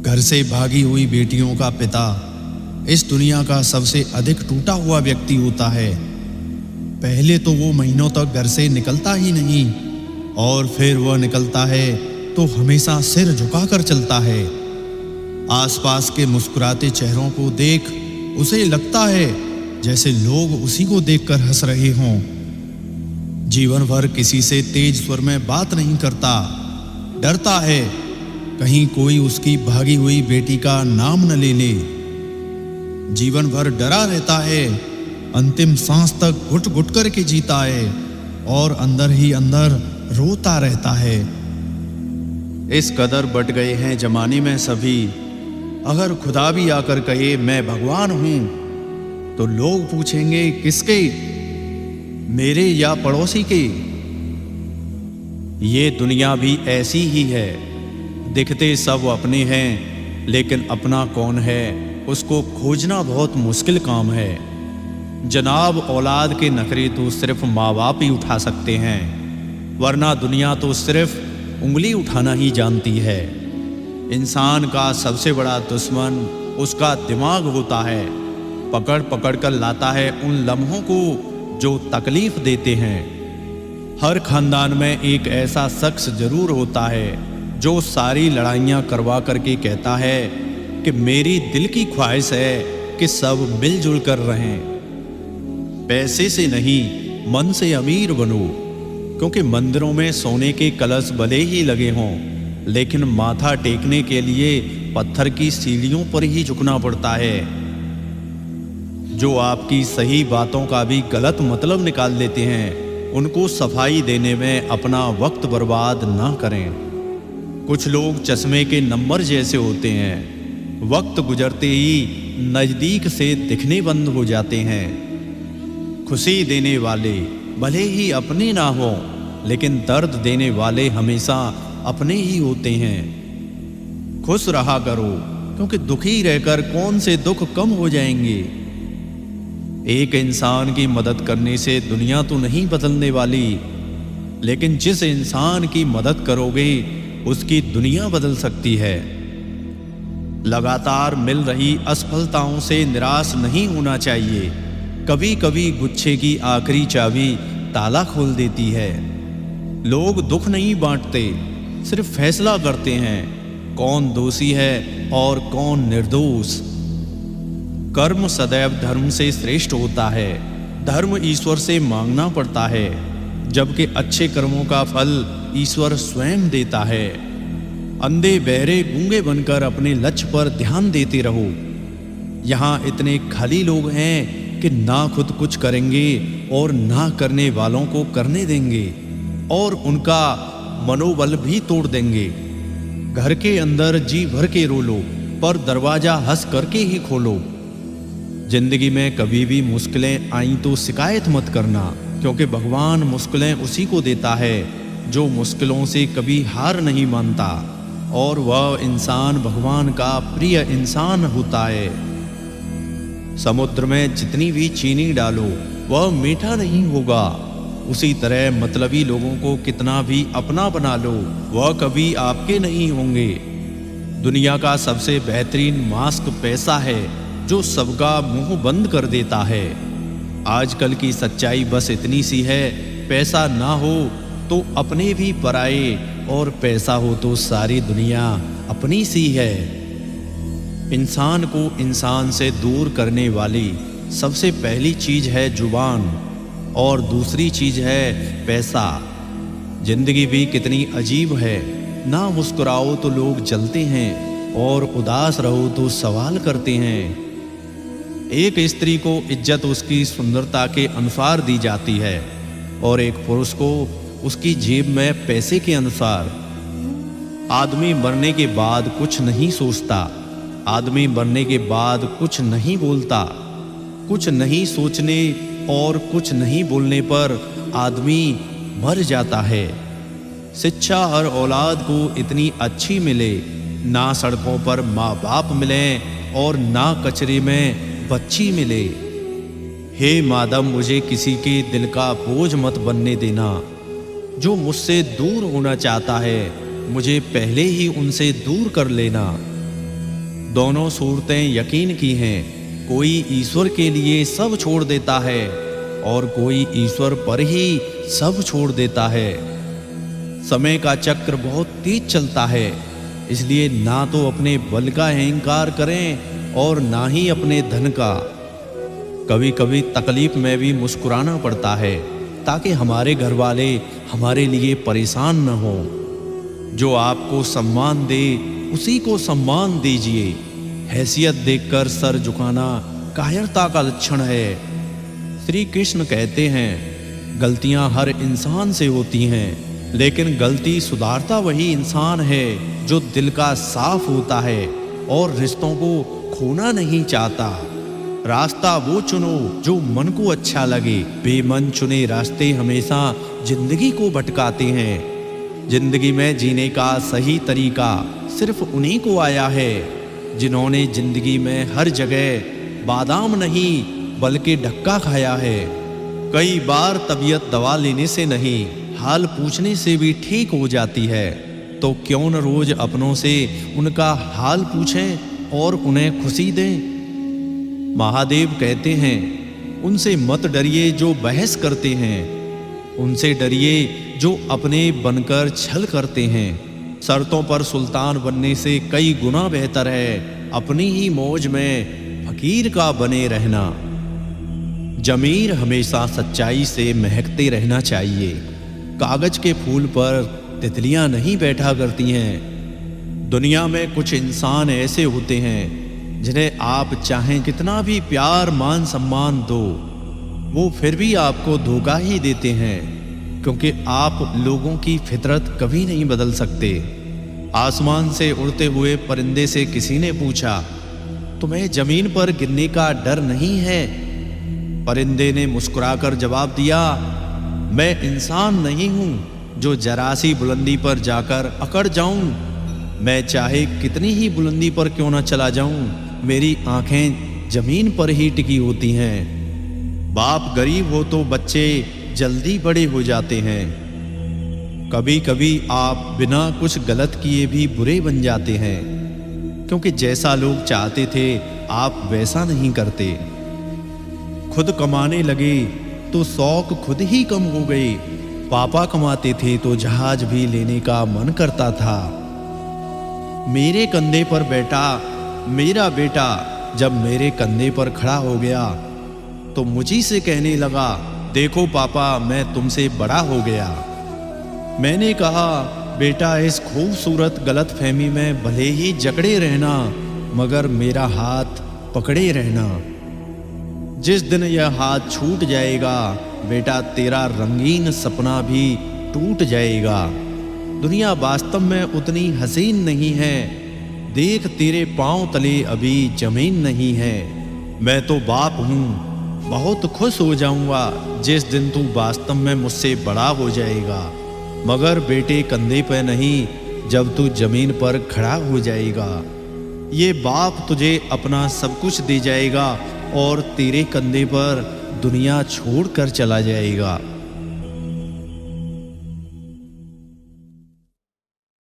घर से भागी हुई बेटियों का पिता इस दुनिया का सबसे अधिक टूटा हुआ व्यक्ति होता है। पहले तो वो महीनों तक घर से निकलता ही नहीं, और फिर वह निकलता है तो हमेशा सिर झुकाकर चलता है। आसपास के मुस्कुराते चेहरों को देख उसे लगता है जैसे लोग उसी को देखकर हंस रहे हों। जीवन भर किसी से तेज स्वर में बात नहीं करता, डरता है कहीं कोई उसकी भागी हुई बेटी का नाम न ले ले। जीवन भर डरा रहता है, अंतिम सांस तक घुट घुट करके जीता है और अंदर ही अंदर रोता रहता है। इस कदर बट गए हैं जमाने में सभी, अगर खुदा भी आकर कहे मैं भगवान हूं तो लोग पूछेंगे किसके, मेरे या पड़ोसी के। ये दुनिया भी ऐसी ही है, दिखते सब अपने हैं लेकिन अपना कौन है उसको खोजना बहुत मुश्किल काम है। जनाब, औलाद के नखरे तो सिर्फ माँ बाप ही उठा सकते हैं, वरना दुनिया तो सिर्फ उंगली उठाना ही जानती है। इंसान का सबसे बड़ा दुश्मन उसका दिमाग होता है, पकड़ पकड़ कर लाता है उन लम्हों को जो तकलीफ देते हैं। हर खानदान में एक ऐसा शख्स जरूर होता है जो सारी लड़ाइयाँ करवा करके कहता है कि मेरी दिल की ख्वाहिश है कि सब मिलजुल कर रहें। पैसे से नहीं, मन से अमीर बनो, क्योंकि मंदिरों में सोने के कलश भले ही लगे हों, लेकिन माथा टेकने के लिए पत्थर की सीढ़ियों पर ही झुकना पड़ता है। जो आपकी सही बातों का भी गलत मतलब निकाल देते हैं, उनको सफाई देने में अपना वक्त बर्बाद ना करें। कुछ लोग चश्मे के नंबर जैसे होते हैं, वक्त गुजरते ही नज़दीक से दिखने बंद हो जाते हैं। खुशी देने वाले भले ही अपने ना हो, लेकिन दर्द देने वाले हमेशा अपने ही होते हैं। खुश रहा करो, क्योंकि दुखी रहकर कौन से दुख कम हो जाएंगे। एक इंसान की मदद करने से दुनिया तो नहीं बदलने वाली, लेकिन जिस इंसान की मदद करोगे उसकी दुनिया बदल सकती है। लगातार मिल रही असफलताओं से निराश नहीं होना चाहिए। कभी कभी गुच्छे की आखिरी चाबी ताला खोल देती है। लोग दुख नहीं बांटते, सिर्फ फैसला करते हैं कौन दोषी है और कौन निर्दोष। कर्म सदैव धर्म से श्रेष्ठ होता है। धर्म ईश्वर से मांगना पड़ता है, जबकि अच्छे कर्मों का फल ईश्वर स्वयं देता है। अंधे बहरे गूंगे बनकर अपने लक्ष्य पर ध्यान देते रहो। यहाँ इतने खाली लोग हैं कि ना खुद कुछ करेंगे और ना करने वालों को करने देंगे, और उनका मनोबल भी तोड़ देंगे। घर के अंदर जी भर के रो लो, पर दरवाजा हंस करके ही खोलो। जिंदगी में कभी भी मुश्किलें आई तो शिकायत मत करना, क्योंकि भगवान मुश्किलें उसी को देता है जो मुश्किलों से कभी हार नहीं मानता, और वह इंसान भगवान का प्रिय इंसान होता है। समुद्र में जितनी भी चीनी डालो वह मीठा नहीं होगा। उसी तरह मतलबी लोगों को कितना भी अपना बना लो, वह कभी आपके नहीं होंगे। दुनिया का सबसे बेहतरीन मास्क पैसा है, जो सबका मुंह बंद कर देता है। आजकल की सच्चाई बस इतनी सी है, पैसा ना हो तो अपने भी पराए, और पैसा हो तो सारी दुनिया अपनी सी है। इंसान को इंसान से दूर करने वाली सबसे पहली चीज है जुबान, और दूसरी चीज है पैसा। जिंदगी भी कितनी अजीब है, ना मुस्कुराओ तो लोग जलते हैं, और उदास रहो तो सवाल करते हैं। एक स्त्री को इज्जत उसकी सुंदरता के अनुसार दी जाती है, और एक पुरुष को उसकी जेब में पैसे के अनुसार। आदमी मरने के बाद कुछ नहीं सोचता, आदमी मरने के बाद कुछ नहीं बोलता। कुछ नहीं सोचने और कुछ नहीं बोलने पर आदमी मर जाता है। शिक्षा हर औलाद को इतनी अच्छी मिले, ना सड़कों पर माँ बाप मिलें और ना कचरे में बच्ची मिले। हे मादम, मुझे किसी के दिल का बोझ मत बनने देना। जो मुझसे दूर होना चाहता है, मुझे पहले ही उनसे दूर कर लेना। दोनों सूरतें यकीन की हैं। कोई ईश्वर के लिए सब छोड़ देता है और कोई ईश्वर पर ही सब छोड़ देता है। समय का चक्र बहुत तेज चलता है, इसलिए ना तो अपने बल का अहंकार करें और ना ही अपने धन का। कभी कभी तकलीफ में भी मुस्कुराना पड़ता है ताकि हमारे घर वाले हमारे लिए परेशान न हो। जो आपको सम्मान दे उसी को सम्मान दीजिए। हैसियत देखकर सर झुकाना कायरता का लक्षण है। श्री कृष्ण कहते हैं, गलतियां हर इंसान से होती हैं, लेकिन गलती सुधारता वही इंसान है जो दिल का साफ होता है और रिश्तों को खोना नहीं चाहता। रास्ता वो चुनो जो मन को अच्छा लगे। बेमन चुने रास्ते हमेशा जिंदगी को भटकाते हैं। जिंदगी में जीने का सही तरीका सिर्फ उन्हीं को आया है जिन्होंने जिंदगी में हर जगह बादाम नहीं बल्कि ढक्का खाया है। कई बार तबीयत दवा लेने से नहीं, हाल पूछने से भी ठीक हो जाती है। तो क्यों न रोज अपनों से उनका हाल पूछें और उन्हें खुशी दें। महादेव कहते हैं, उनसे मत डरिए जो बहस करते हैं, उनसे डरिए जो अपने बनकर छल करते हैं। शर्तों पर सुल्तान बनने से कई गुना बेहतर है अपनी ही मौज में फकीर का बने रहना। जमीर हमेशा सच्चाई से महकते रहना चाहिए। कागज के फूल पर तितलियां नहीं बैठा करती हैं। दुनिया में कुछ इंसान ऐसे होते हैं जिन्हें आप चाहें कितना भी प्यार मान सम्मान दो, वो फिर भी आपको धोखा ही देते हैं, क्योंकि आप लोगों की फितरत कभी नहीं बदल सकते। आसमान से उड़ते हुए परिंदे से किसी ने पूछा, तुम्हें जमीन पर गिरने का डर नहीं है? परिंदे ने मुस्कुराकर जवाब दिया, मैं इंसान नहीं हूं जो जरा सी बुलंदी पर जाकर अकड़ जाऊं। मैं चाहे कितनी ही बुलंदी पर क्यों ना चला जाऊं, मेरी आंखें जमीन पर ही टिकी होती हैं। बाप गरीब हो तो बच्चे जल्दी बड़े हो जाते हैं। कभी कभी आप बिना कुछ गलत किए भी बुरे बन जाते हैं, क्योंकि जैसा लोग चाहते थे आप वैसा नहीं करते। खुद कमाने लगे तो शौक खुद ही कम हो गए। पापा कमाते थे तो जहाज भी लेने का मन करता था। मेरे कंधे पर बैठा मेरा बेटा जब मेरे कंधे पर खड़ा हो गया तो मुझी से कहने लगा, देखो पापा मैं तुमसे बड़ा हो गया। मैंने कहा, बेटा इस खूबसूरत गलतफहमी में भले ही जकड़े रहना, मगर मेरा हाथ पकड़े रहना। जिस दिन यह हाथ छूट जाएगा बेटा, तेरा रंगीन सपना भी टूट जाएगा। दुनिया वास्तव में उतनी हसीन नहीं है, देख तेरे पांव तले अभी जमीन नहीं है। मैं तो बाप हूँ, बहुत खुश हो जाऊंगा जिस दिन तू वास्तव में मुझसे बड़ा हो जाएगा, मगर बेटे कंधे पे नहीं, जब तू जमीन पर खड़ा हो जाएगा। ये बाप तुझे अपना सब कुछ दे जाएगा और तेरे कंधे पर दुनिया छोड़ कर चला जाएगा।